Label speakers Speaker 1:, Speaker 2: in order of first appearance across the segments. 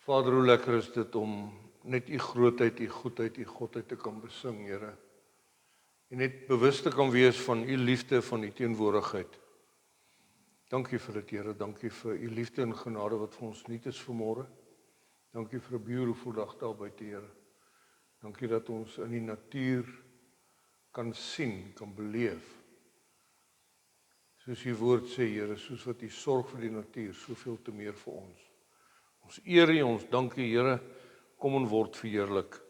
Speaker 1: Vader, hoe lekker is dit om net u grootheid, u goedheid, u godheid te kan besing, Here. En net bewus te kan wees van u liefde, van u teenwoordigheid. Dankie vir dit, Here. Dankie vir u liefde en genade wat vir ons nuut is vanmôre. Dankie vir 'n beautiful dag daar buite, Here. Dankie dat ons in die natuur kan sien, kan beleef. Soos u woord sê, Here, soos wat u sorg vir die natuur, soveel te meer vir ons. Ons eer u, ons dank u, Here, kom en word verheerlik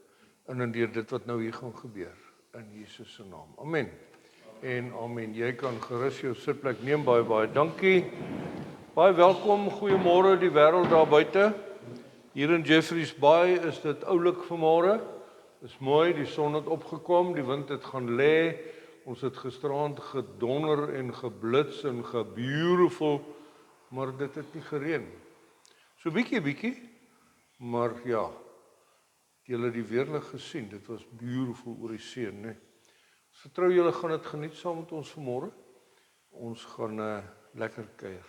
Speaker 1: in en deur dit wat nou hier gaan gebeur, in Jesus se naam. Amen. En amen. Jy kan gerus jou sitplek neem, baie dankie. Baie welkom, goeiemôre die wêreld daar buite. Hier in Jeffreys Bay is dit oulik vanmôre. Dis mooi, die son het opgekom, die wind het gaan lê. Ons het gisteraand gedonder en geblits en gebeautiful, maar dit het nie gereën. So bietjie, maar ja, julle die weerlig gesien, dit was beautiful oor die see, né? Ek vertrou julle gaan dit geniet saam met ons vanmôre. Ons gaan lekker kuier.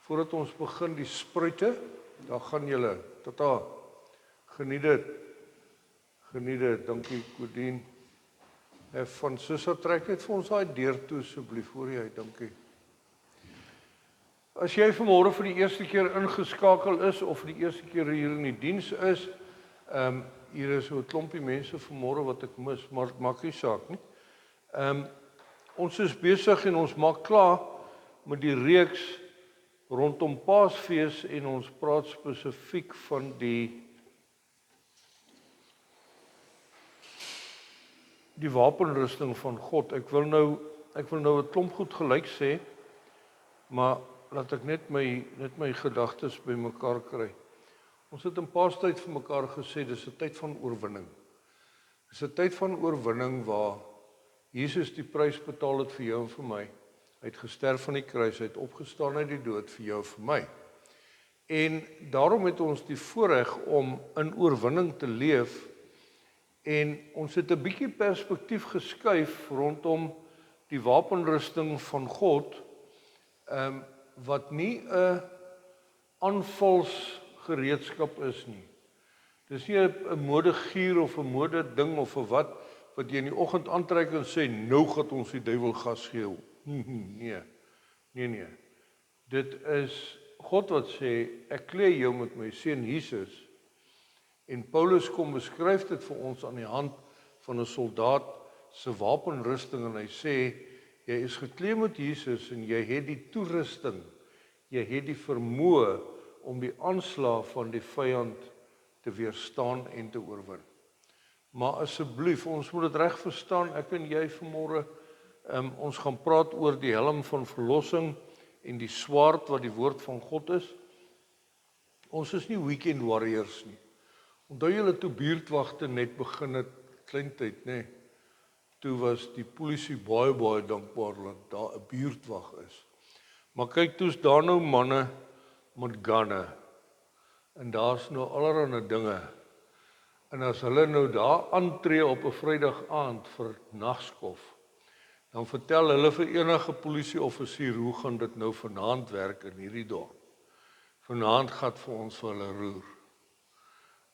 Speaker 1: Voordat ons begin die spruite, daar gaan julle, tata, geniet dit, dankie Kodien. Van Sussa trek net vir ons daai deur toe asseblief, voor jy, dankie. As jy vanmôre vir die eerste keer ingeskakel is of die eerste keer hier in die diens is, hier is so 'n klompie mense vanmôre wat ek mis, maar dit maak nie saak nie. Ons is besig en ons maak klaar met die reeks rondom Paasfees en ons praat spesifiek van die wapenrusting van God. Ek wil nou 'n klomp goed gelyk sê, maar laat ek net my gedagtes bymekaar kry. Ons het in Paastyd vir mekaar gesê, dis 'n tyd van oorwinning. Dis 'n tyd van oorwinning waar Jesus die prys betaal het vir jou en vir my. Hy het gesterf aan die kruis, hy het opgestaan uit die dood vir jou en vir my. En daarom het ons die voorreg om in oorwinning te leef. En ons het 'n bietjie perspektief geskuif rondom die wapenrusting van God, wat nie 'n aanvalsgereedskap is nie. Dis nie 'n modegier of 'n mode ding of 'n wat jy in die oggend aantrek en sê nou gaan ons die duiwel gas gee. Nee. Dit is God wat sê ek klee jou met my seun Jesus. En Paulus kom beskryf dit vir ons aan die hand van 'n soldaat se wapenrusting en hy sê jy is geklee met Jesus en jy het die toerusting, jy het die vermoë om die aanslag van die vyand te weerstaan en te oorwin. Maar asseblief, ons moet dit reg verstaan, ek en jy vanmôre, ons gaan praat oor die helm van verlossing en die swaard wat die woord van God is. Ons is nie weekend warriors nie. Onthou julle toe buurtwagte net begin het, kleintyd, né? Toe was die polisie baie dankbaar dat daar 'n buurtwag is. Maar kyk, toe's daar nou manne met gunne. En daar's nou allerlei dinge. En as hulle nou daar aantree op 'n Vrydag aand vir nagskof, dan vertel hulle vir enige polisieoffisier hoe gaan dit nou vanaand werk in hierdie dorp. Vanaand gaan vir ons vir hulle roer.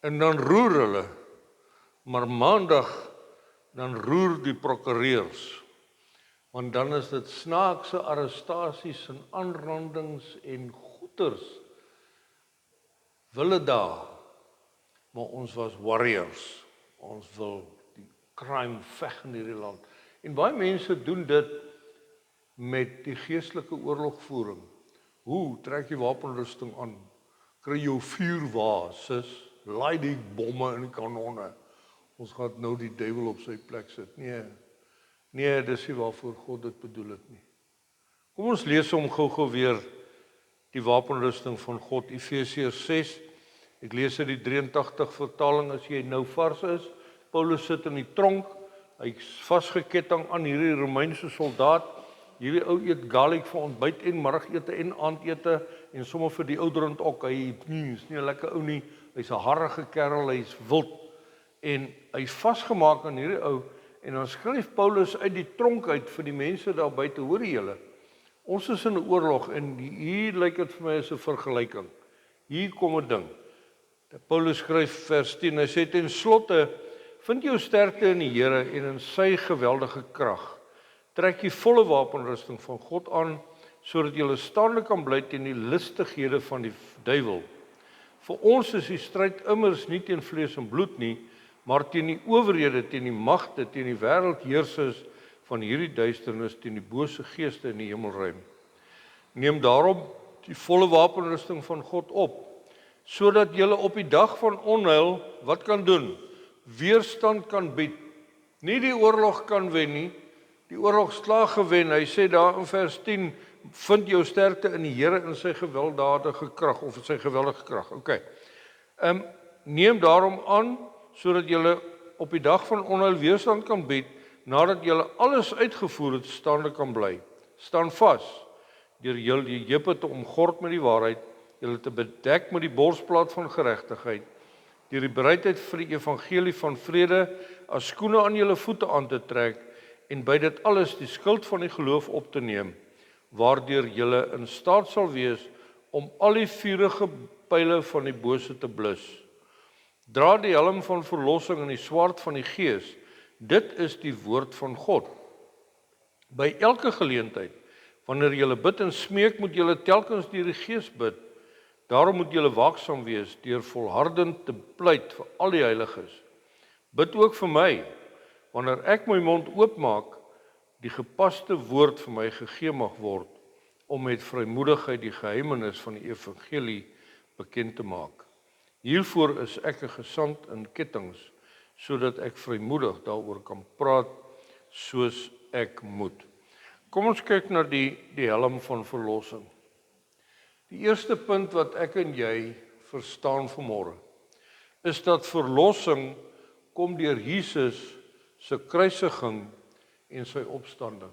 Speaker 1: En dan roer hulle, maar maandag dan roer die prokureurs. Want dan is dit snaakse arrestasies en aanrandings en goeters. Wille daar, maar ons was warriors. Ons wil die crime veg in hierdie land. En baie mense doen dit met die geestelike oorlogvoering. Hoe trek jy wapenrusting aan? Kry jou vuurwaas, laai die bomme en kanonne. Ons gaan nou die duiwel op sy plek sit. Nee, dis nie waarvoor God dit bedoel het nie. Kom ons lees hom gou weer die wapenrusting van God, Efesiërs 6. Ek lees uit die 83 vertaling as jy nou vars is. Paulus sit in die tronk, hy's vasgeketting aan hierdie Romeinse soldaat. Hierdie ou eet garlic vir ontbyt en middagete en aandete en sommer vir die ouderend ook. Hy is nie 'n lekker ou nie. Hy's 'n harrige kerel, hy's wild. En hy's vasgemaak aan hierdie ou en dan skryf Paulus uit die tronk uit vir die mense daar buite, hoor julle. Ons is in 'n oorlog en hier lyk dit vir my as 'n vergelyking. Hier kom 'n ding. Paulus skryf vers 10, hy sê ten slotte, vind jou sterkte in die Here en in sy geweldige krag. Trek die volle wapenrusting van God aan, sodat jy staande kan bly teen die listighede van die duiwel. Vir ons is die stryd immers nie teen vlees en bloed nie, maar teen die owerhede, teen die magte, teen die wêreldheersers van hierdie duisternis, teen die bose geeste in die hemelruim. Neem daarom die volle wapenrusting van God op, sodat jy op die dag van onheil wat kan doen? Weerstand kan bied. Nie die oorlog kan wen nie, die oorlog slaag gewen. Hy sê daar in vers 10, vind jou sterkte in die Here in sy gewelddadige krag, of in sy geweldige krag. Okay. Neem daarom aan, sodat jy op die dag van onheil weerstand kan bied, nadat jy alles uitgevoer het, staande kan bly. Staan vas, deur die heupe te omgord met die waarheid, julle te bedek met die borsplaat van geregtigheid, deur die bereidheid vir die evangelie van vrede as skoene aan julle voete aan te trek, en by dit alles die skild van die geloof op te neem, waardeur julle in staat sal wees om al die vuurige pyle van die bose te blus. Dra die helm van verlossing en die swaard van die Gees. Dit is die woord van God. By elke geleentheid, wanneer julle bid en smeek, moet julle telkens deur die Gees bid. Daarom moet julle waaksaam wees deur volhardend te pleit vir al die heiliges. Bid ook vir my, wanneer ek my mond oopmaak, die gepaste woord vir my gegee mag word, om met vrymoedigheid die geheimenis van die evangelie bekend te maak. Hiervoor is ek 'n gesant in kettinge, sodat ek vrymoedig daaroor kan praat soos ek moet. Kom ons kyk na die helm van verlossing. Die eerste punt wat ek en jy verstaan vanmôre, is dat verlossing kom deur Jesus se kruisiging en sy opstanding.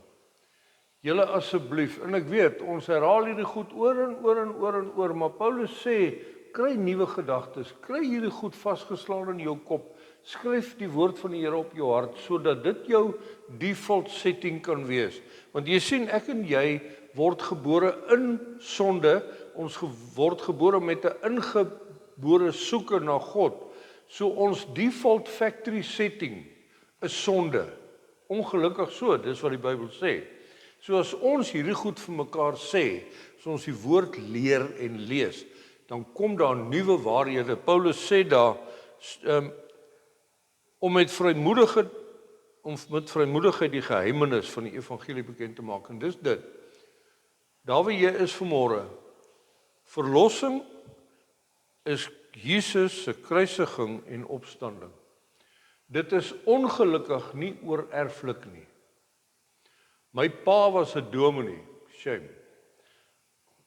Speaker 1: Julle asseblief, en ek weet, ons herhaal hierdie goed oor en oor en oor en oor, maar Paulus sê, kry nuwe gedagtes, kry hierdie goed vasgeslaan in jou kop, skryf die woord van die Here op jou hart, sodat dit jou default setting kan wees. Want jy sien, ek en jy word gebore in sonde, ons word gebore met 'n ingebore soeke na God, so ons default factory setting is sonde. Ongelukkig so, dis wat die Bybel sê. So as ons hierdie goed vir mekaar sê, as ons die woord leer en lees, dan kom daar nuwe waarhede. Paulus sê daar, om met vrymoedigheid die geheimenis van die evangelie bekend te maak. En dis dit. Daar waar jy is vanmôre, verlossing is Jesus se kruisiging en opstanding. Dit is ongelukkig nie oorerflik nie. My pa was 'n dominee, shame.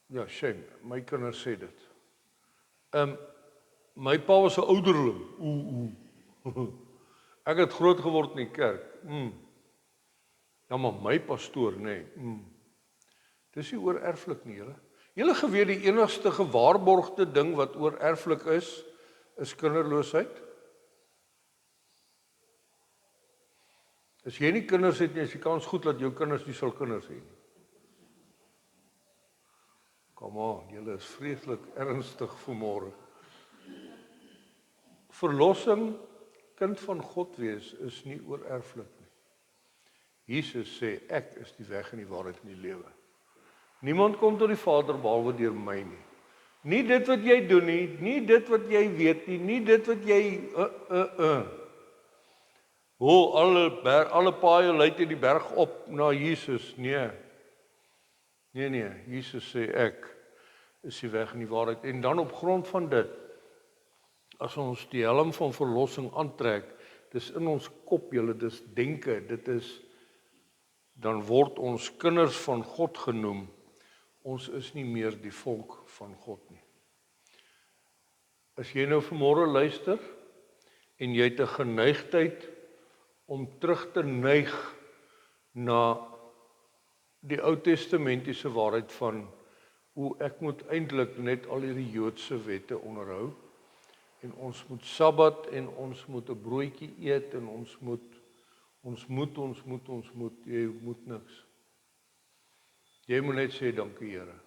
Speaker 1: Ja, shame, my kinders sê dit. My pa was 'n ouderling. Ek het groot geword in die kerk. Ja, maar my pastoor, nee. Dis nie oorerflik nie, julle. Julle geweet die enigste gewaarborgde ding wat oorerflik is kinderloosheid. As jy nie kinders het nie, is die kans goed dat jou kinders nie sal kinders hê nie. Kom aan, julle is vreeslik ernstig vanmôre. Verlossing, kind van God wees, is nie oorerflik nie. Jesus sê, ek is die weg en die waarheid en die lewe. Niemand kom tot die Vader behalwe deur my nie. Nie dit wat jy doen nie, nie dit wat jy weet nie, nie dit wat jy alle paaie lei teen die berg op na Jesus. Nee, Jesus sê ek is die weg en die waarheid. En dan op grond van dit, as ons die helm van verlossing aantrek, dis in ons kop, julle, dis denke, dan word ons kinders van God genoem. Ons is nie meer die volk van God nie. As jy nou vanmôre luister en jy het 'n geneigtheid om terug te neig na die Ou Testamentiese waarheid van hoe ek moet eintlik net al hierdie Joodse wette onderhou en ons moet Sabbat en ons moet 'n broodjie eet en ons moet, jy moet niks. Jy moet net sê dankie Here.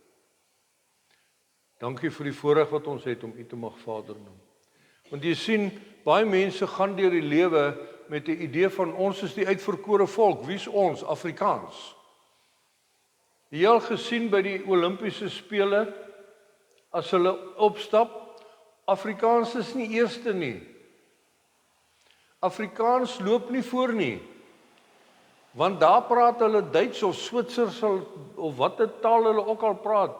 Speaker 1: Dankie vir die voorreg wat ons het om U te mag Vader noem. Want jy sien, baie mense gaan deur die lewe met 'n idee van ons is die uitverkore volk. Wie is ons? Afrikaans. Jy al gesien by die Olimpiese spele, as hulle opstap, Afrikaans is nie eerste nie. Afrikaans loop nie voor nie. Want daar praat hulle Duits of Switsers of watter taal hulle ook al praat,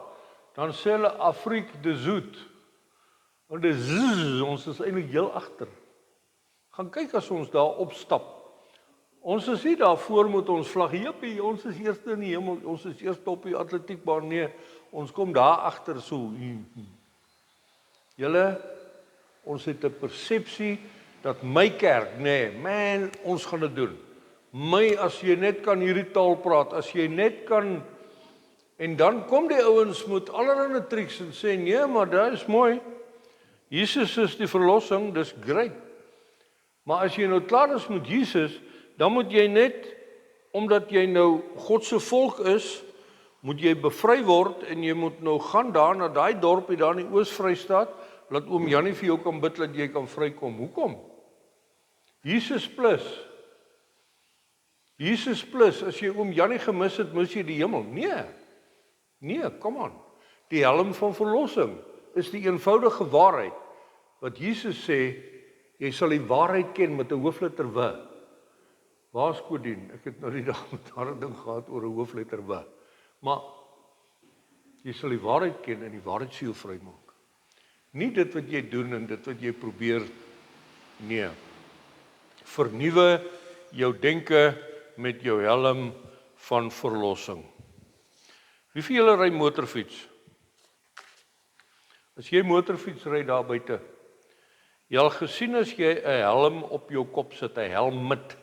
Speaker 1: dan sê hulle Afrique de Zoet. Want ons is eintlik heel agter. Gaan kyk as ons daar opstap. Ons is nie daar voor met ons vlag, jippie, ons is eerste in die hemel, ons is eerste op die atletiekbaan, nee, ons kom daar agter so. Julle, ons het 'n persepsie dat my kerk, nee, man, ons gaan dit doen. My, as jy net kan hierdie taal praat, as jy net kan, en dan kom die ouens met allerlei triks en sê, nee, maar dit is mooi, Jesus is die verlossing, dis great. Maar as jy nou klaar is met Jesus, dan moet jy net, omdat jy nou God se volk is, moet jy bevry word, en jy moet nou gaan daar, na daai dorpie daar in die Oos-Vrystaat, laat oom Jannie vir jou kan bid, dat jy kan vrykom. Hoekom? Jesus plus, as jy oom Jannie gemis het, mis jy die hemel. Nee, kom aan. Die helm van verlossing is die eenvoudige waarheid, wat Jesus sê, jy sal die waarheid ken met 'n hoofletter W. Waar is Kodien? Ek het nou die dag met haar 'n ding gehad oor 'n hoofletter W. Maar, jy sal die waarheid ken en die waarheid sal jou vrymaak. Nie dit wat jy doen en dit wat jy probeer, nee. Vernuwe jou denke met jou helm van verlossing. Wie van julle ry motorfiets? As jy motorfiets ry daar buite, jy al gesien as jy 'n helm op jou kop sit, 'n helmmet.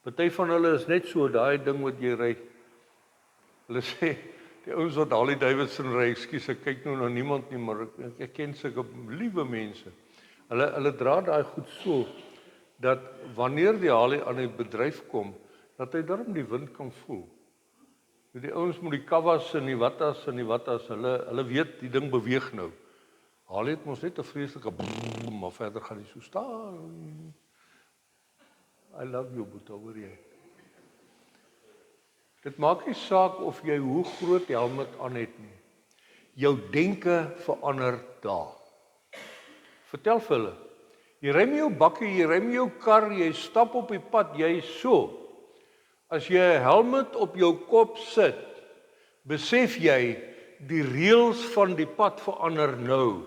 Speaker 1: Party van hulle is net so, daai ding wat jy ry. Hulle sê, die ouens wat Harley Davidson ry, ekskuus, ek kyk nou na niemand nie, maar ek ken sulke liewe mense. Hulle dra daai goed so, dat wanneer die Harley aan die bedryf kom, dat hy darm die wind kan voel. Die ouens met die kavas en die wattas, hulle weet die ding beweeg nou. Harley het mos net 'n vreeslike boem, maar verder gaan hy so staan. I love you, Boeta, hoor jy. Dit maak nie saak of jy hoe groot helmet aan het nie. Jou denke verander daar. Vertel vir hulle, jy ry met jou bakkie, jy ry met jou kar, jy stap op die pad, jy so. As jy 'n helmet op jou kop sit, besef jy die reëls van die pad verander nou.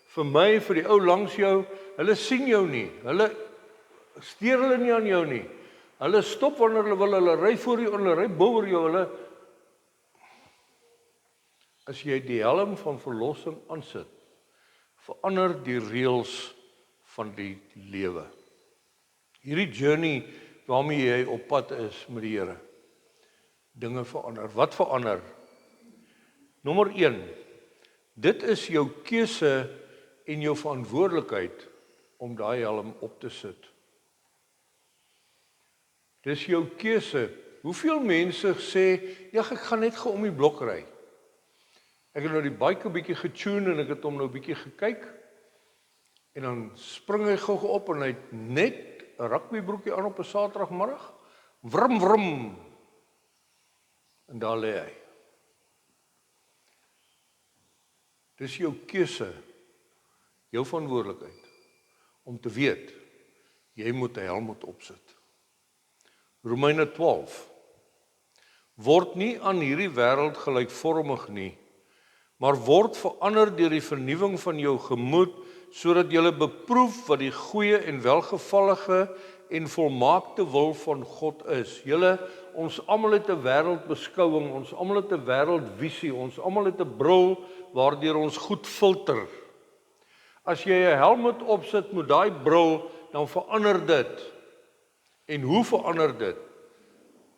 Speaker 1: Vir my, vir die ou langs jou, hulle sien jou nie, hulle steur hulle nie aan jou nie. Hulle stop wanneer hulle wil, hulle ry voor jou, hulle ry bo oor jou, as jy die helm van verlossing aansit, verander die reëls van die lewe. Hierdie journey waarmee jy op pad is met die Here. Dinge verander. Wat verander? Nommer 1. Dit is jou keuse en jou verantwoordelikheid om daai helm op te sit. Dis jou keuse. Hoeveel mense sê, ja, ek gaan net gou om die blok ry. Ek het nou die bike 'n bietjie getune en ek het hom nou 'n bietjie gekyk. En dan spring hy gou op en hy het net 'n rugbybroekie aan op 'n Saterdagmiddag. Wrum wrum. En daar lê hy. Dis jou keuse, jou verantwoordelikheid om te weet jy moet 'n helm opsit. Romeine 12. Word nie aan hierdie wêreld gelykvormig nie, maar word verander deur die vernuwing van jou gemoed, sodat jy beproef wat die goeie en welgevallige en volmaakte wil van God is. Ons almal het 'n wêreldbeskouing, ons almal het 'n wêreldvisie, ons almal het 'n bril waardeur ons goed filter. As jy 'n helm opsit met daai bril, dan verander dit. En hoe verander dit?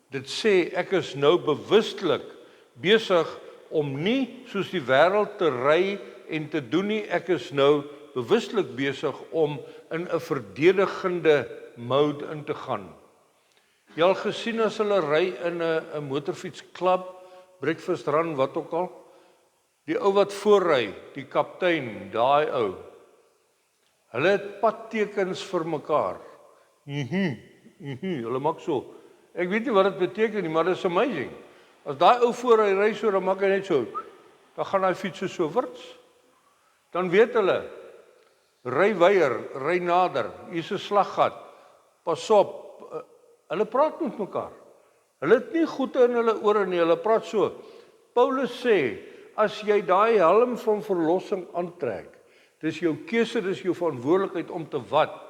Speaker 1: Dit sê ek is nou bewustelik besig om nie soos die wêreld te ry en te doen nie, ek is nou bewustelik besig om in 'n verdedigende mode in te gaan. Jy al gesien as hulle ry in 'n motorfietsklub, breakfast run, wat ook al, die ou wat voorry, die kaptein, daai ou, Hulle het padtekens vir mekaar. Hulle maak so. Ek weet nie wat dit beteken nie, maar dit is amazing. As daai ou voor hy ry so, dan maak hy net so. Dan gaan hy fiets so wirts. Dan weet hulle, ry weier, ry nader, hier's 'n slaggat. Pas op. Hulle praat met mekaar. Hulle het nie goeie in hulle ore nie, hulle praat so. Paulus sê, as jy daai helm van verlossing aantrek, dis jou keuse, dis jou verantwoordelikheid om te wat?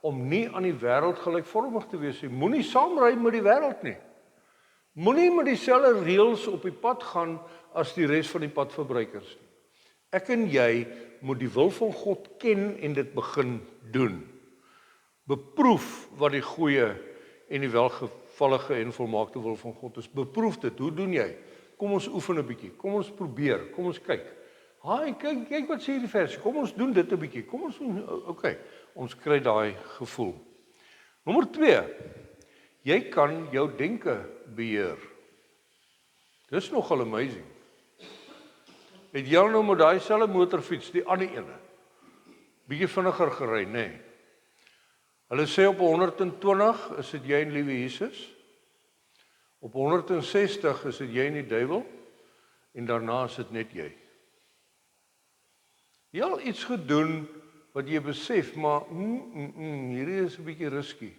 Speaker 1: Om nie aan die wêreld gelykvormig te wees nie. Moenie saamry met die wêreld nie. Moenie met dieselfde reëls op die pad gaan as die res van die padverbruikers nie. Ek en jy moet die wil van God ken en dit begin doen. Beproef wat die goeie en die welgevallige en volmaakte wil van God is. Beproef dit. Hoe doen jy? Kom ons oefen 'n bietjie. Kom ons probeer. Kom ons kyk. Haai, kyk wat sê hierdie versie. Kom ons doen dit 'n bietjie. Kom ons doen, okay. Ons kry daai gevoel. Nommer 2. Jy kan jou denke beheer. Dis nogal amazing. Het jy nou met daai selfe motorfiets, die ander ene, bietjie vinniger gery, nê? Hulle sê op 120 is dit jy en liewe Jesus. Op 160 is dit jy en die duiwel en daarna is dit net jy. Jy al iets gedoen wat jy besef, maar hierdie is 'n bietjie risky.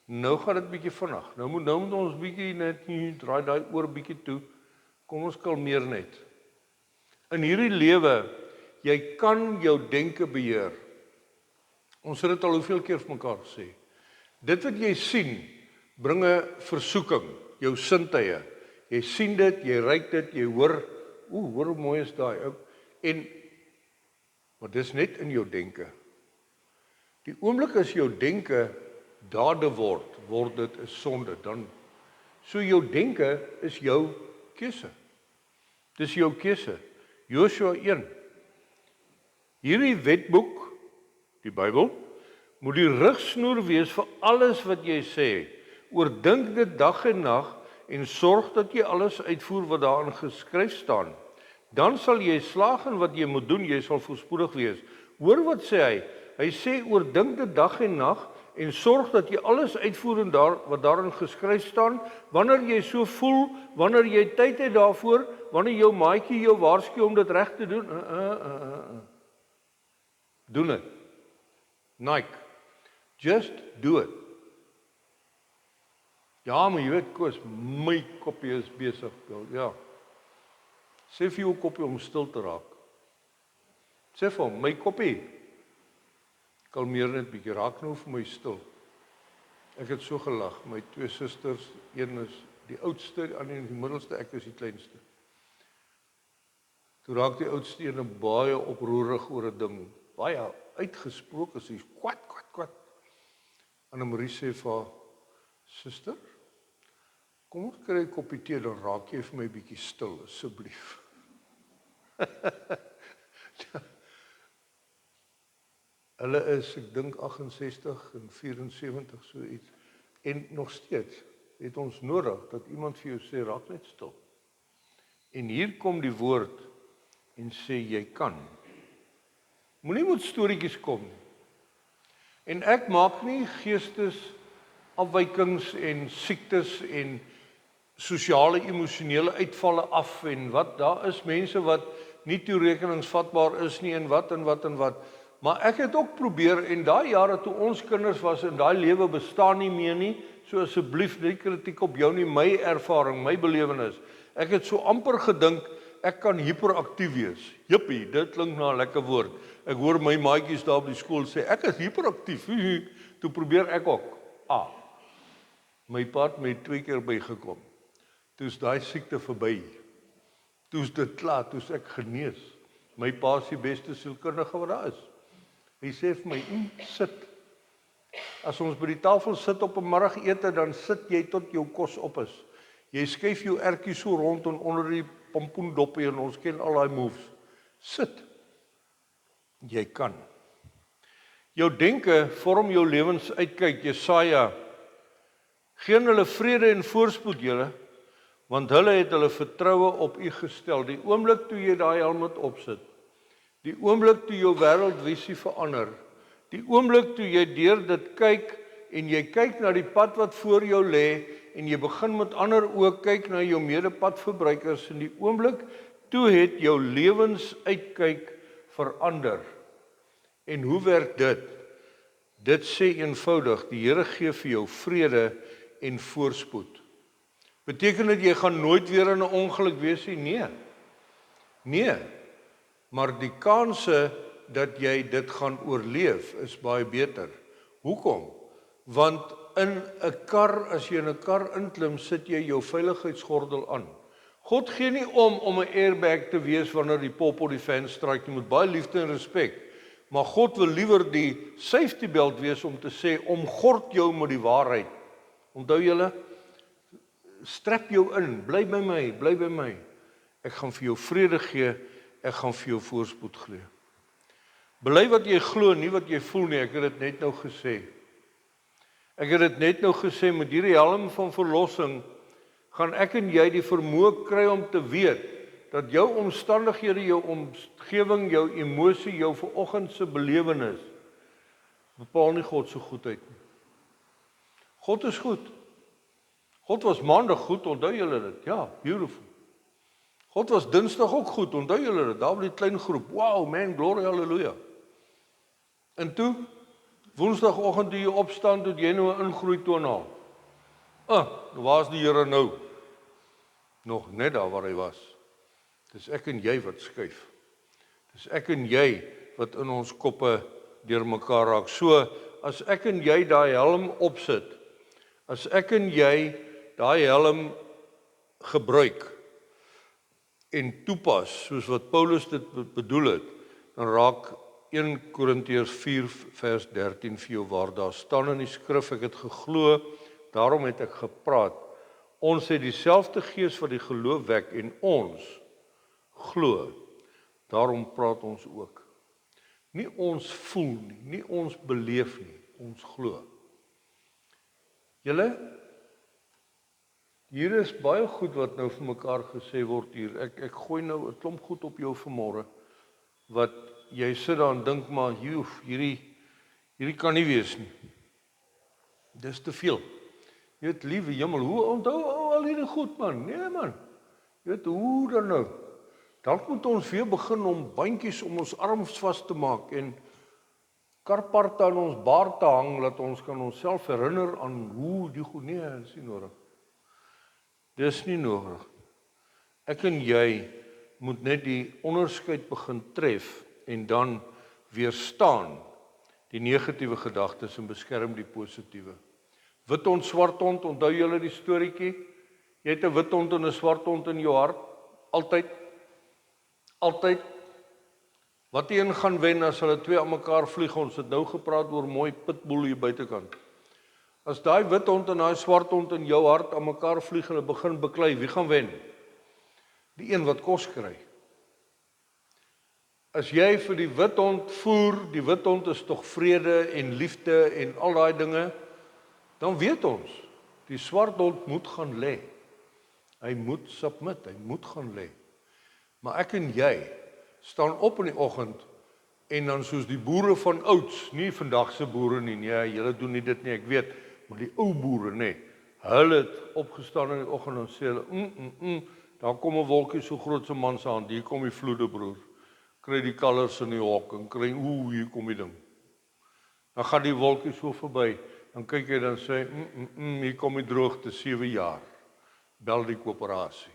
Speaker 1: Nou gaan dit bietjie vinnig. Nou moet ons bietjie net draai daai oor bietjie toe. Kom ons kalmeer net. In hierdie lewe, jy kan jou denke beheer. Ons het dit al hoeveel keer vir mekaar gesê. Dit wat jy sien, bring 'n versoeking, jou sintuie. Jy sien dit, jy ruik dit, jy hoor, hoor hoe mooi is daai. Maar dis net in jou denke. Die oomblik as jou denke dade word dit 'n sonde. Dan so jou denke is jou keuse. Dis jou keuse. Joshua 1. Hierdie wetboek, die Bybel, moet die rigsnoer wees vir alles wat jy sê. Oordink dit dag en nag en sorg dat jy alles uitvoer wat daarin geskryf staan. Dan sal jy slaag in wat jy moet doen, jy sal voorspoedig wees. Hoor wat sê hy? Hy sê oordink dit dag en nag en sorg dat jy alles uitvoer en wat daarin geskryf staan. Wanneer jy so voel, wanneer jy tyd het daarvoor, wanneer jou maatjie jou waarsku om dit reg te doen, doen dit. Nike. Just do it. Ja, maar jy weet, Koos, my koppie is besig. Ja. Sê vir jou koppie om stil te raak. Sê vir hom, my koppie, kalmeer net bietjie, raak nou vir my stil. Ek het so gelag, my 2 susters, een is die oudste, die ander die middelste, ek is die kleinste. Toe raak die oudste ene baie oproerig oor 'n ding, baie uitgesproke, sy is kwat. Annemarie sê vir haar, suster, kom ons kry 'n koppie tee, dan raak jy vir my bietjie stil, asseblief. Hulle is, ek dink 68 en 74 so iets. En nog steeds het ons nodig dat iemand vir jou sê raak net stil. En hier kom die woord en sê jy kan. Moenie met storieetjies kom nie. En ek maak nie geestesafwykings en siektes en sosiale emosionele uitvalle af en wat, daar is mense wat nie toerekeningsvatbaar is nie en wat. Maar ek het ook probeer en daai jare toe ons kinders was en daai lewe bestaan nie meer nie, so asseblief nie kritiek op jou nie, my ervaring, my belewenis. Ek het so amper gedink ek kan hiperaktief wees. Jippie, dit klink na 'n lekker woord. Ek hoor my maatjies daar op die skool sê ek is hiperaktief. Toe probeer ek ook. My pa het my 2 keer bygekom. Toe is daai siekte verby. Toe is dit klaar, toe is ek genees. My pa is die beste sielkundige wat daar is. Hy sê vir my, sit. As ons by die tafel sit op 'n middagete, dan sit jy tot jou kos op is. Jy skuif jou ertjie so rond en onder die pompoendoppie en ons ken al daai moves. Sit. Jy kan. Jou denke vorm jou lewensuitkyk. Jesaja, geen hulle vrede en voorspoed julle, want hulle het hulle vertroue op U gestel. Die oomblik toe jy daai helm opsit, die oomblik toe jou wêreldvisie verander, Die oomblik toe jy deur dit kyk en jy kyk na die pad wat voor jou lê en jy begin met ander oë kyk na jou medepadverbruikers in die oomblik toe het jou lewensuitkyk verander. En hoe werk dit? Dit sê eenvoudig, die Here gee vir jou vrede en voorspoed. Beteken dit jy gaan nooit weer in 'n ongeluk wees nie? Nee. Maar die kanse dat jy dit gaan oorleef is baie beter. Hoekom? Want in 'n kar, as jy in 'n kar inklim, sit jy jou veiligheidsgordel aan. God gee nie om 'n airbag te wees wanneer die pop op die venster straik nie, met baie liefde en respek. Maar God wil liewer die safety belt wees om te sê, omgord jou met die waarheid. Onthou julle, strap jou in, bly by my. Ek gaan vir jou vrede gee, ek gaan vir jou voorspoed gee. Bely wat jy glo, nie wat jy voel nie, ek het dit net nou gesê. Met hierdie helm van verlossing, gaan ek en jy die vermoë kry om te weet, dat jou omstandighede, jou omgewing, jou emosie, jou vanoggend se belewenis, bepaal nie God se goedheid nie. God is goed. God was maandag goed, onthou julle dit? Ja, beautiful. God was dinsdag ook goed, onthou julle dit? Daar by die klein groep. Wow, man, glory, hallelujah. En toe, woensdagoggend toe jy opstaan, toe jy nou 'n ingroei toonaal. Waar's die Here nou? Nog net daar waar hy was. Dis ek en jy wat skuif. Dis ek en jy wat in ons koppe deurmekaar raak. So, as ek en jy daai helm opsit, as ek en jy daai helm gebruik en toepas, soos wat Paulus dit bedoel het, dan raak 1 Korintiërs 4 vers 13 vir jou waar daar staan in die skrif, ek het geglo, daarom het ek gepraat. Ons het dieselfde gees wat die geloof wek en ons glo, daarom praat ons ook. Nie ons voel nie, nie ons beleef nie, ons glo. Julle, hier is baie goed wat nou vir mekaar gesê word hier. Ek gooi nou 'n klomp goed op jou vanmôre, wat jy sit daar en dink, maar hierdie kan nie wees nie. Dis te veel. Jy weet, liewe hemel, hoe onthou al hierdie goed, man? Nee, man. Jy weet, hoe dan nou? Dalk moet ons weer begin om bandjies om ons arms vas te maak en karparte aan ons baard te hang, dat ons kan onsself herinner aan hoe die goed, nee, dis nie nodig. Dis nie nodig. Ek en jy moet net die onderskeid begin tref en dan weerstaan die negatiewe gedagtes en beskerm die positiewe. Wit hond, swart hond, onthou julle die storieetjie? Jy het 'n wit hond en 'n swart hond in jou hart, altyd. Wat een gaan wen as hulle twee aan mekaar vlieg? Ons het nou gepraat oor mooi pitbull hier buitekant. As daai wit hond en daai swart hond in jou hart aan mekaar vlieg en hulle begin beklei, wie gaan wen? Die een wat kos kry. As jy vir die wit hond voer, die wit hond is tog vrede en liefde en al daai dinge, dan weet ons, die swart hond moet gaan lê. Hy moet submit, hy moet gaan lê. Maar ek en jy staan op in die oggend en dan soos die boere van ouds, nie vandag se boere nie, nee, julle doen nie dit nie, ek weet, maar die ou boere, nee, hulle het opgestaan in die oggend en sê hulle, daar kom 'n wolkie so groot so man se hand, hier kom die vloede broer, kry die kalvers in die hok en kry, hier kom die ding. Dan gaan die wolkie so verby, dan kyk jy dan sê, hier kom die droogte 7 jaar, bel die koöperasie.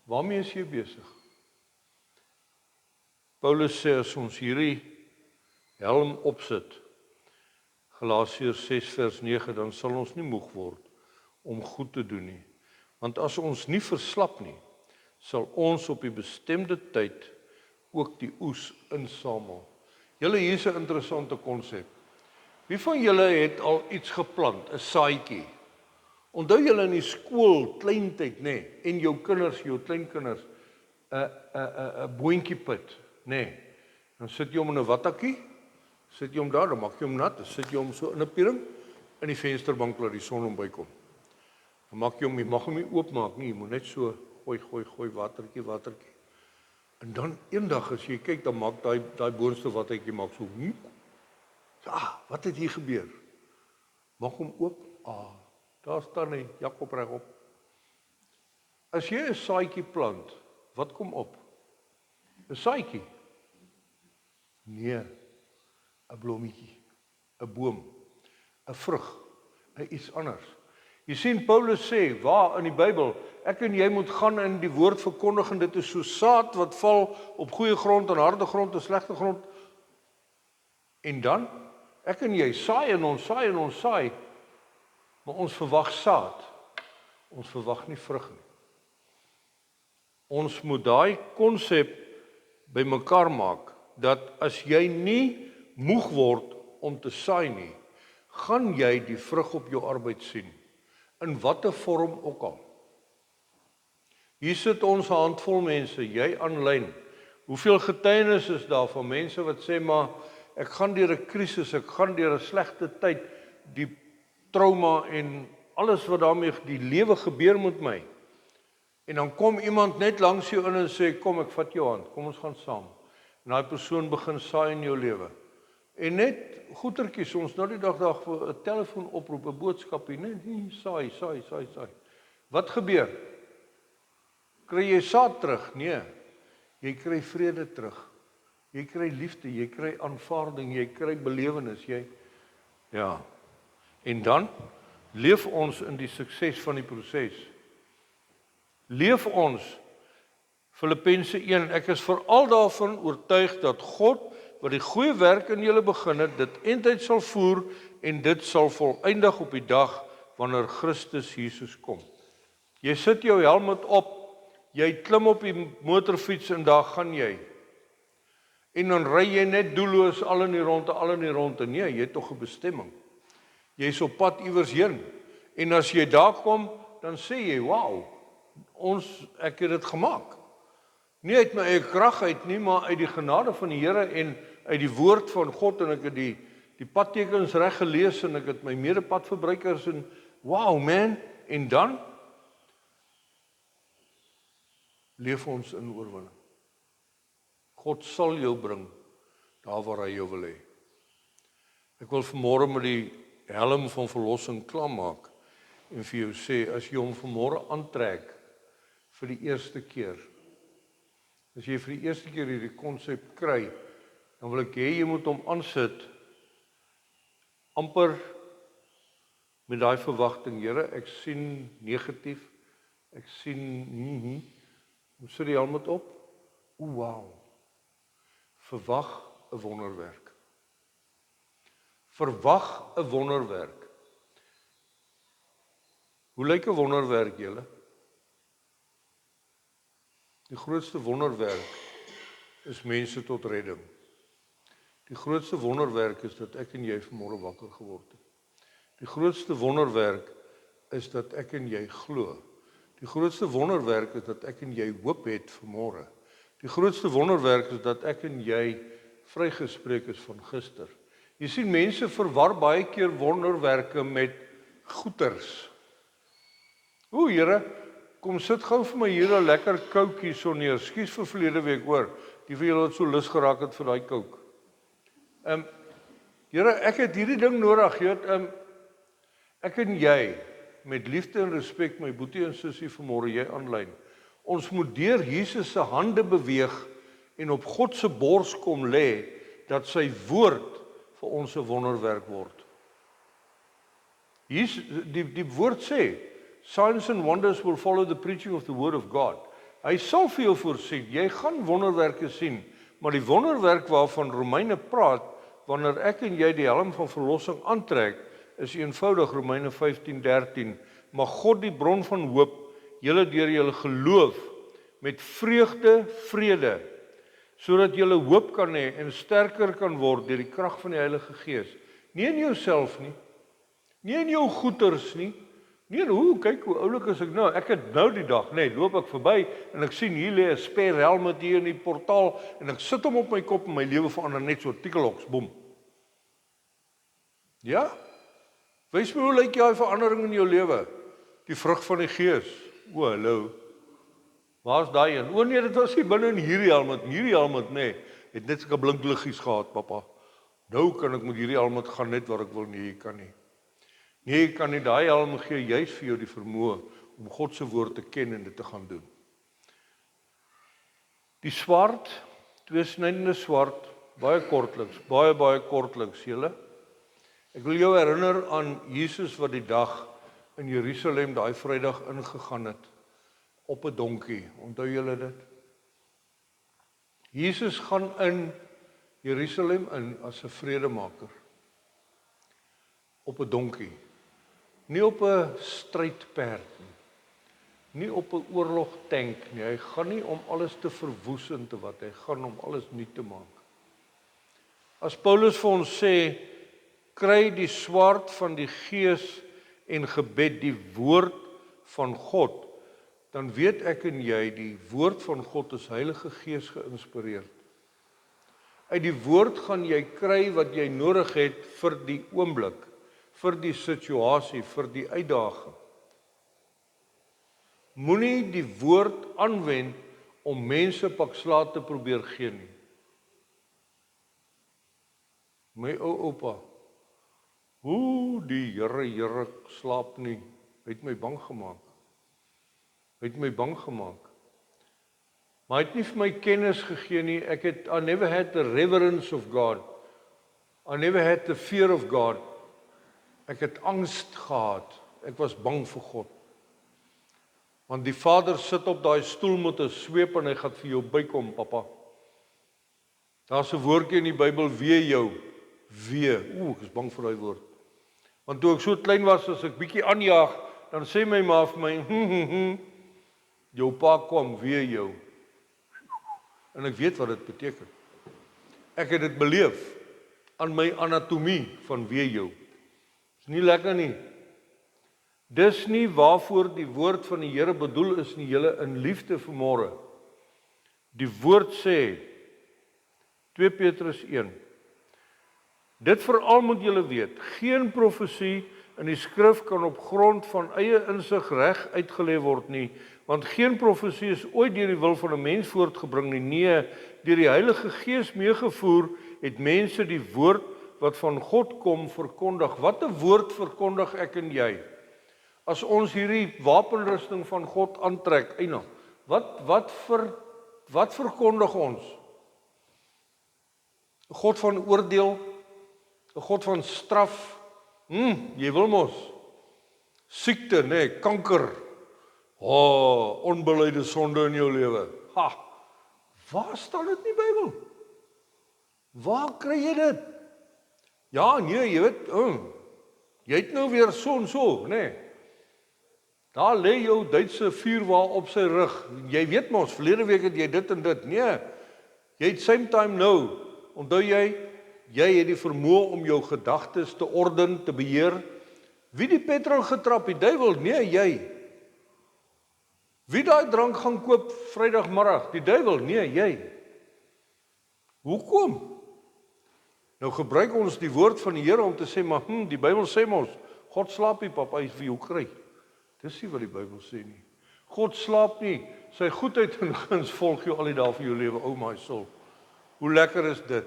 Speaker 1: Waarmee is jy besig? Paulus sê as ons hierdie helm opsit, Galasiërs 6 vers 9, dan sal ons nie moeg word om goed te doen nie. Want as ons nie verslap nie, sal ons op die bestemde tyd ook die oes insamel. Julle, hier is 'n interessante konsep. Wie van julle het al iets geplant, 'n saadjie? Onthou julle in die skool, kleintyd, nê, en jou kinders, jou kleinkinders, 'n boontjie put, nê. Dan sit jy hom in 'n wattakkie, sit jy hom daar, dan maak jy hom nat, dan sit jy hom so in 'n piering in die vensterbank laat die son hom bykom. Dan maak jy hom, jy mag hom nie oopmaak nie, jy moet net so gooi watertjie. En dan eendag as jy kyk, dan maak daai boonste wat jy maak so. Wat het hier gebeur? Maak hom oop. Daar staan hy, Jakob regop. As jy 'n saadjie plant, wat kom op? 'n Saadjie? Nee, 'n blommetjie, 'n boom, 'n vrug, 'n iets anders. Jy sien Paulus sê, waar in die Bybel, ek en jy moet gaan in die woord verkondig en dit is so saad wat val op goeie grond en harde grond en slegte grond. En dan, ek en jy saai en ons saai en ons saai, maar ons verwag saad. Ons verwag nie vrug nie. Ons moet daai konsep bymekaar maak, dat as jy nie moeg word om te saai nie, gaan jy die vrug op jou arbeid sien, in watter vorm ook al. Hier sit ons 'n handvol mense, jy aanlyn. Hoeveel getuienis is daar van mense wat sê, maar ek gaan deur 'n krisis, ek gaan deur 'n slegte tyd, die trauma en alles wat daarmee die lewe gebeur met my. En dan kom iemand net langs jou in en sê, kom ek vat jou hand, kom ons gaan saam. En daai persoon begin saai in jou lewe. En net goetertjies, ons nou die dag vir 'n telefoonoproep, 'n boodskapie, net saai. Wat gebeur? Kry jy saad terug? Nee. Jy kry vrede terug. Jy kry liefde, jy kry aanvaarding, jy kry belewenis, ja. En dan leef ons in die sukses van die proses. Leef ons, Filippense 1, ek is veral daarvan oortuig dat God, wat die goeie werk in julle begin het, dit eintlik sal voer en dit sal volëindig op die dag wanneer Christus Jesus kom. Jy sit jou helm op, jy klim op die motorfiets en daar gaan jy. En dan ry jy net doelloos al in die ronde. Nee, jy het tog 'n bestemming. Jy is op pad iewers heen. En as jy daar kom, dan sê jy, wow, ek het dit gemaak. Nie uit my eie krag uit nie, maar uit die genade van die Here en uit die woord van God, en ek het die padtekens reg gelees en ek het my medepadverbruikers en wow man, en dan leef ons in oorwinning. God sal jou bring daar waar hy jou wil hê. Ek wil vanmôre met die helm van verlossing klaarmaak en vir jou sê, as jy hom vanmôre aantrek vir die eerste keer, as jy vir die eerste keer hierdie konsep kry, dan wil ek hê jy moet hom aansit amper met daai verwagting, Here, ek sien negatief, ek sien Ons sit die helm op. Wow. Verwag 'n wonderwerk. Verwag 'n wonderwerk. Hoe lyk 'n wonderwerk, julle? Die grootste wonderwerk is mense tot redding. Die grootste wonderwerk is dat ek en jy vanmôre wakker geword het. Die grootste wonderwerk is dat ek en jy glo. Die grootste wonderwerk is dat ek en jy hoop het vanmôre. Die grootste wonderwerk is dat ek en jy vrygespreek is van gister. Jy sien, mense verwar baie keer wonderwerke met goeters. Here, kom sit gou vir my hier 'n lekker Coke hier so neer. Skus vir verlede week hoor, die vir julle wat so lus geraak het vir daai Coke. Here, ek het hierdie ding nodig, ek en jy, met liefde en respek, my boetie en sussie vanmôre, jy aanlyn. Ons moet deur Jesus se hande beweeg en op God se bors kom lê, dat sy woord vir ons 'n wonderwerk word. Hier die woord sê, signs and wonders will follow the preaching of the word of God. Hy sal vir jou voorsien, jy gaan wonderwerke sien, maar die wonderwerk waarvan Romeine praat, wanneer ek en jy die helm van verlossing aantrek, is eenvoudig Romeine 15:13, maar God die bron van hoop, julle deur julle geloof, met vreugde, vrede, sodat julle hoop kan hê en sterker kan word deur die krag van die Heilige Gees. Nie in jouself nie, nie in jou goeders nie, kyk hoe oulik is ek nou, ek het nou die dag, loop ek verby, en ek sien hier lê 'n spare helmet hier in die portaal, en ek sit hom op my kop en my lewe verander net so tikkeloks, boem. Ja? Wys my hoe lyk jy daai verandering in jou lewe? Die vrug van die Gees. Hallo. Waar's daai een? O nee, dit was nie binne in hierdie helmet. Hierdie helmet, nee, het net sulke blink liggies gehad, pappa. Nou kan ek met hierdie helmet gaan net waar ek wil. Nee, jy kan nie. Nee, jy kan nie. Daai helm gee juis vir jou die vermoë om God se woord te ken en dit te gaan doen. Die swaard, tweesnydende swaard, baie kortliks, baie kortliks, julle. Ek wil jou herinner aan Jesus wat die dag in Jerusalem daai Vrydag ingegaan het op 'n donkie. Onthou julle dit? Jesus gaan in Jerusalem in as 'n vredemaker op 'n donkie. Nie op 'n strydperd nie op 'n oorlogtank nie. Hy gaan nie om alles te verwoes en te wat, hy gaan om alles nuut te maak. As Paulus vir ons sê, kry die swaard van die Gees en gebed, die woord van God, dan weet ek en jy, die woord van God is Heilige Gees geïnspireerd. Uit die woord gaan jy kry wat jy nodig het vir die oomblik, vir die situasie, vir die uitdaging. Moenie die woord aanwend om mense pak slaag te probeer gee nie. My oupa, die Here slaap nie, hy het my bang gemaak. Hy het my bang gemaak. Maar hy het nie vir my kennis gegee nie. I never had the reverence of God. I never had the fear of God. Ek het angs gehad. Ek was bang vir God. Want die Vader sit op daai stoel met 'n sweep en hy gaan vir jou bykom, pappa. Daar's 'n woordjie in die Bybel, wee jou. Wee. Ek is bang vir daai woord. Want toe ek so klein was, as ek bietjie aanjaag, dan sê my ma vir my, jou pa kom, wee jou. En ek weet wat dit beteken. Ek het dit beleef aan my anatomie van wee jou. Is nie lekker nie. Dis nie waarvoor die woord van die Here bedoel is nie, julle in liefde vanmôre. Die woord sê, 2 Petrus 1, dit veral moet julle weet, geen profesie in die skrif kan op grond van eie insig reg uitgelê word nie, want geen profesie is ooit deur die wil van 'n mens voortgebring nie. Nee, deur die Heilige Gees meegevoer het mense die woord wat van God kom verkondig. Wat 'n woord verkondig ek en jy? As ons hierdie wapenrusting van God aantrek, eina, wat verkondig ons? 'n God van oordeel, 'n God van straf. Jy wil mos siekte, nee, kanker. Onbeleide sonde in jou lewe. Waar staan dit in die Bybel? Waar kry jy dit? Ja, nee, jy weet, jy het nou weer so en so, nee. Daar lê jou Duitse vuurwa op sy rug. Jy weet mos, verlede week het jy dit en dit. Nee, jy het same time nou. Onthou jy het die vermoë om jou gedagtes te orden, te beheer. Wie die petrol getrap, die duiwel? Nee, jy. Wie daai drank gaan koop Vrydagmiddag? Die duiwel? Nee, jy. Hoekom? Nou gebruik ons die woord van die Here om te sê, maar die Bybel sê mos, God slaap nie, papa, hy vir jou kry. Dis nie wat die Bybel sê nie. God slaap nie. Sy goedheid en guns volg jou al die dae van jou lewe, o my soul. Hoe lekker is dit?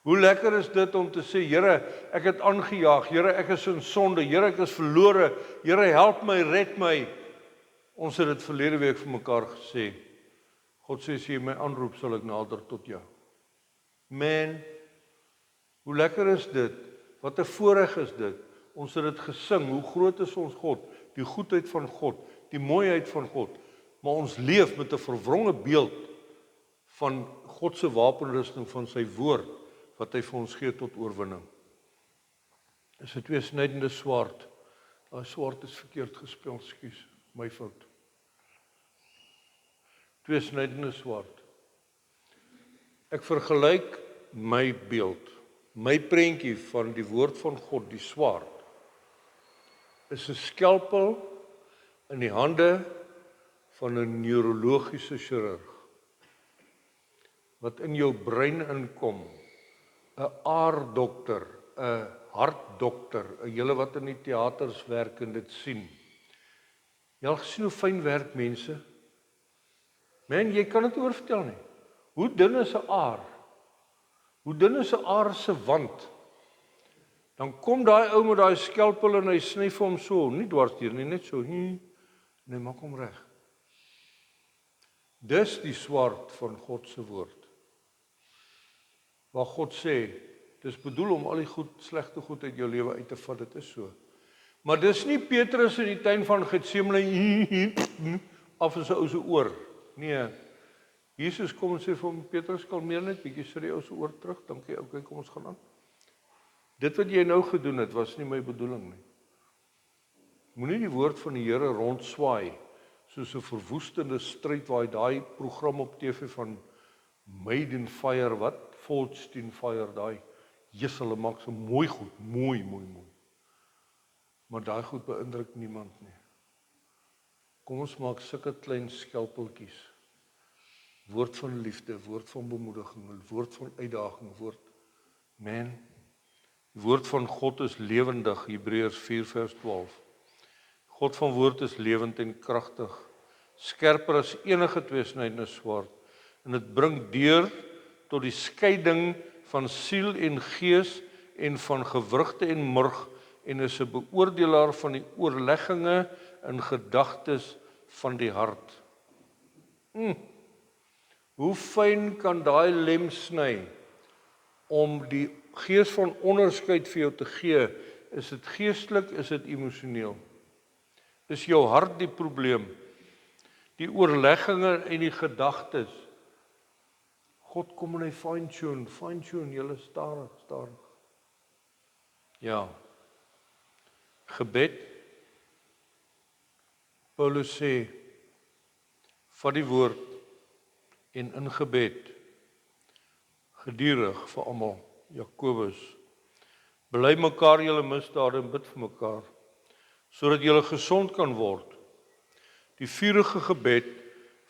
Speaker 1: Hoe lekker is dit om te sê, Here, ek het aangejaag, Here, ek is in sonde, Here, ek is verlore, Here, help my, red my. Ons het dit verlede week vir mekaar gesê. God sê, as jy my aanroep, sal ek nader tot jou. Man, hoe lekker is dit? Wat 'n voorreg is dit? Ons het dit gesing, hoe groot is ons God, die goedheid van God, die mooiheid van God. Maar ons leef met 'n verwronge beeld van God se wapenrusting, van sy woord, wat hy vir ons gee tot oorwinning. Dis 'n tweesnydende swaard. Daai swaard is verkeerd gespel, ekskuus, my fout. Tweesnydende swaard. Ek vergelyk my beeld, my prentjie van die woord van God, die swaard, is 'n skalpel in die hande van 'n neurologiese chirurg, wat in jou brein inkom, 'n aardokter, 'n hartdokter, 'n julle wat in die teaters werk en dit sien. Jy al gesien hoe fyn werk mense? Man, jy kan dit oorvertel nie. Hoe dun is 'n aar? Hoe dun is 'n aar se wand? Dan kom daai ou met daai skelpel en hy sny vir hom so, nie dwarsdeur nie, net so. Nee, maak hom reg. Dis die swaard van God se woord. Waar God sê, dis bedoel om al die slegte goed uit jou lewe uit te vat, dit is so. Maar dis nie Petrus in die tuin van Getsemane af in sy ou se oor. Nee. Jesus kom en sê vir hom, Petrus, kalmeer net bietjie, sit die ou se oor terug, dankie, okay, kom ons gaan aan. Dit wat jy nou gedoen het, was nie my bedoeling nie. Moenie die woord van die Here rondswaai, soos 'n verwoestende stryd waar daai program op TV van Maiden Fire, wat? Volstein Fire, daai, hulle maak so mooi goed, mooi. Maar daai goed beïndruk niemand nie. Kom ons maak sulke klein skelpeltjies. Woord van liefde, woord van bemoediging, woord van uitdaging, die woord van God is lewendig, Hebreërs 4 vers 12. God van woord is lewend en kragtig, skerper as enige tweesnydende swaard, en dit bring deur tot die skeiding van siel en gees en van gewrigte en murg, en is 'n beoordelaar van die oorlegginge en gedagtes van die hart. Hoe fyn kan daai lem sny om die gees van onderskeid vir jou te gee? Is dit geestelik, is dit emosioneel? Is jou hart die probleem? Die oorlegginge en die gedagtes. God kom en hy fine-tune, julle stadig. Ja. Gebed. Paulus sê, vat die woord en in gebed, gedurig vir almal, Jakobus, bely mekaar julle misdade en bid vir mekaar, sodat julle gesond kan word. Die vurige gebed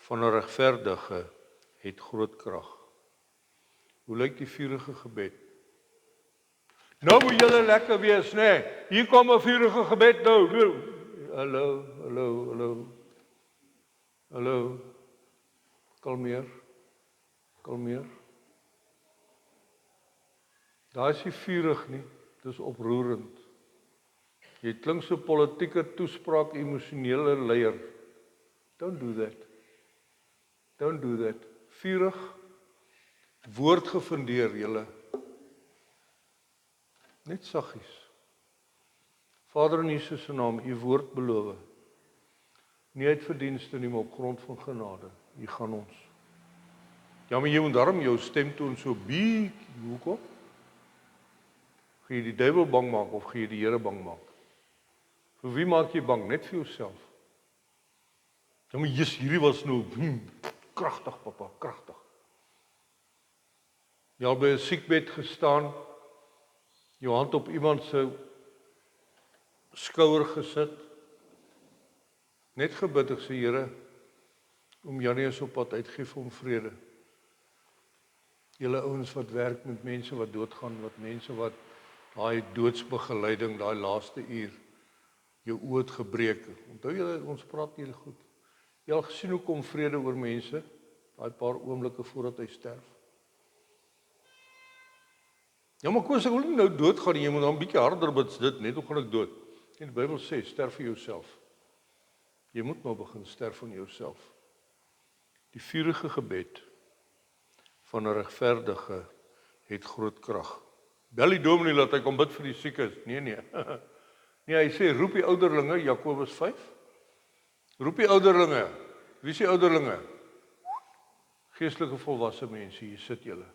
Speaker 1: van 'n regverdige het groot krag. Hoe lyk die vurige gebed? Nou moet julle lekker wees, né? Hier kom 'n vurige gebed nou. Hallo. Kalmeer. Daai is nie vurig nie, dis oproerend. Jy klink so politieke toespraak, emosionele leier. Don't do that. Vurig, woord gefundeer, julle. Net saggies. Vader in Jesus se naam, u woord beloof. Nie uit verdienste nie, maar op grond van genade. U gaan ons. Ja, maar jy moet daarom jou stemtoon so bietjie, hoekom? Gaan jy die duiwel bang maak of gaan jy die Here bang maak? Vir wie maak jy bang? Net vir jouself. Ja, maar hierdie was nou kragtig, papa, kragtig. Jy al by 'n siekbed gestaan, jou hand op iemand se skouer gesit, net gebid en sê, Here, om Janie is op pad uitgee vir hom vrede. Julle ouens wat werk met mense wat doodgaan, wat mense wat daai doodsbegeleiding, daai laaste uur, jou oë het gebreek. Onthou julle, ons praat hier goed. Jy al gesien hoe kom vrede oor mense, daai paar oomblikke voordat hy sterf. Ja, maar Koos, ek wil nie nou doodgaan nie, jy moet dan 'n bietjie harder bid, dit, net hoe gaan ek dood? En die Bybel sê, sterf vir jouself. Jy moet maar begin sterf van jouself. Die vurige gebed van 'n regverdige het groot krag. Bel die dominee laat hy kom bid vir die siekes. Nee. Nee, hy sê, roep die ouderlinge, Jakobus 5. Roep die ouderlinge. Wie is die ouderlinge? Geestelike volwasse mense, hier sit julle.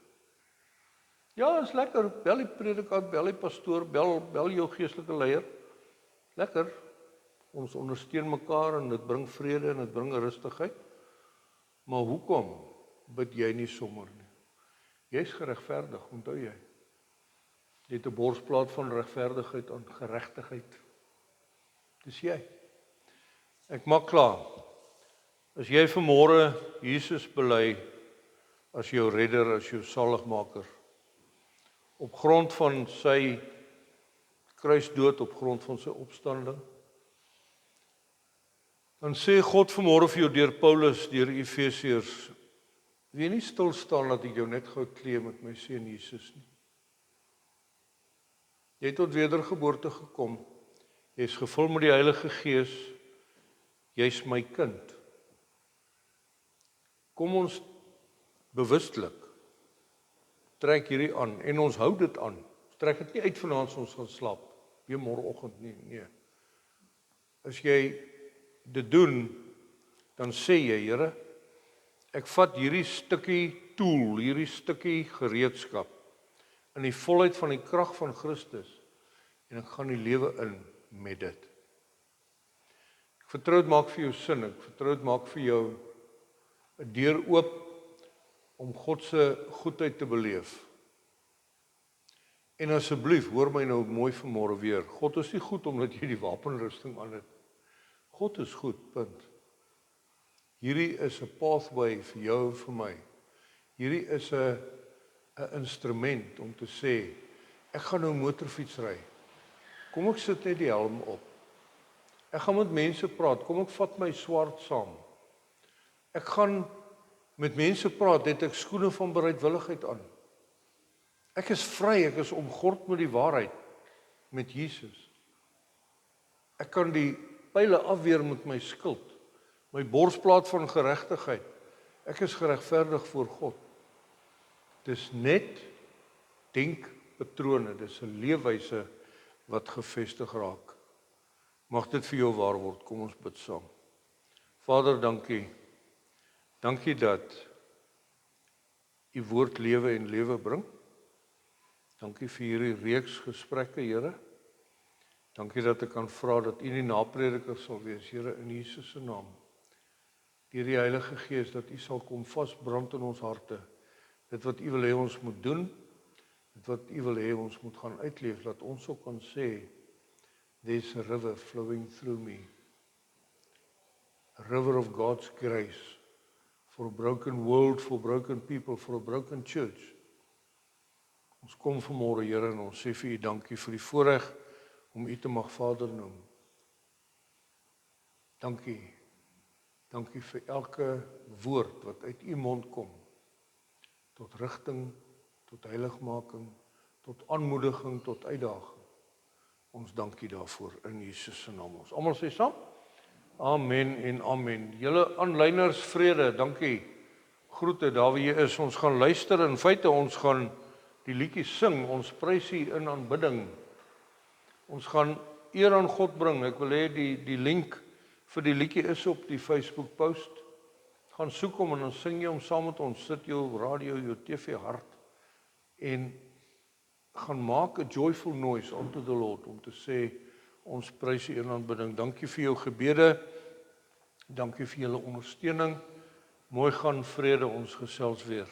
Speaker 1: Ja, is lekker, bel die predikant, bel die pastoor, bel jou geestelike leier. Lekker, ons ondersteun mekaar en dit bring vrede en dit bring rustigheid. Maar hoekom bid jy nie sommer nie? Jy is geregverdig, onthou jy. Jy het 'n borsplaat van regverdigheid en geregtigheid. Dis jy. Ek maak klaar. As jy vanmôre Jesus bely as jou redder, as jou saligmaker, op grond van sy kruisdood, op grond van sy opstanding, Dan sê God vanmôre vir jou deur Paulus, deur Efesiërs, wil jy nie stil staan dat ek jou net gou kleë met my seun Jesus nie. Jy het tot wedergeboorte gekom. Jy is gevul met die Heilige Gees. Jy's my kind. Kom ons bewustelik trek hierdie aan en ons hou dit aan. Ons trek dit nie uit vanaand as ons gaan slaap, weer môreoggend nie, nee. As jy dit doen, dan sê jy, Here, ek vat hierdie stukkie tool, hierdie stukkie gereedskap in die volheid van die krag van Christus en ek gaan die lewe in met dit. Ek vertrou dit maak vir jou sin, ek vertrou dit maak vir jou 'n deur oop om God se goedheid te beleef. En asseblief, hoor my nou mooi vanmôre weer, God is nie goed omdat jy die wapenrusting aan het. God is goed, punt. Hierdie is 'n pathway vir jou en vir my. Hierdie is 'n instrument om te sê, ek gaan nou motorfiets ry. Kom ek sit net die helm op. Ek gaan met mense praat, kom ek vat my swaard saam. Ek gaan met mense praat, het ek skoene van bereidwilligheid aan. Ek is vry, ek is omgord met die waarheid, met Jesus. Ek kan die pile afweer met my skild, my borsplaat van geregtigheid. Ek is geregverdig voor God. Dis net denkpatrone, dis 'n leefwyse wat gevestig raak. Mag dit vir jou waar word. Kom ons bid saam. Vader, dankie. Dankie dat U woord lewe en lewe bring. Dankie vir hierdie reeks gesprekke, Here. Dankie dat ek kan vra dat U die naprediker sal wees, Here, in Jesus se naam. Deur die Heilige Gees dat U sal kom vasbrand in ons harte. Dit wat U wil hê ons moet doen, dit wat U wil hê ons moet gaan uitleef, dat ons ook kan sê, there's a river flowing through me. A river of God's grace for a broken world, for broken people, for a broken church. Ons kom vanmôre, Here, en ons sê vir U dankie vir die voorreg om U te mag Vader noem. Dankie. Dankie vir elke woord wat uit U mond kom. Tot rigting, tot heiligmaking, tot aanmoediging, tot uitdaging. Ons dankie daarvoor in Jesus se naam. Ons almal sê saam. Amen en amen. Julle aanlyners vrede, dankie. Groete daar waar jy is. Ons gaan luister, in feite ons gaan die liedjie sing, ons prys U in aanbidding. Ons gaan eer aan God bring. Ek wil hê die link vir die liedjie is op die Facebook post. Gaan soek hom en dan sing jy hom saam met ons. Sit jou radio, jou TV hard en gaan maak 'n joyful noise unto the Lord om te sê ons prys U in aanbidding. Dankie vir jou gebede. Dankie vir julle ondersteuning. Mooi gaan, vrede, ons gesels weer.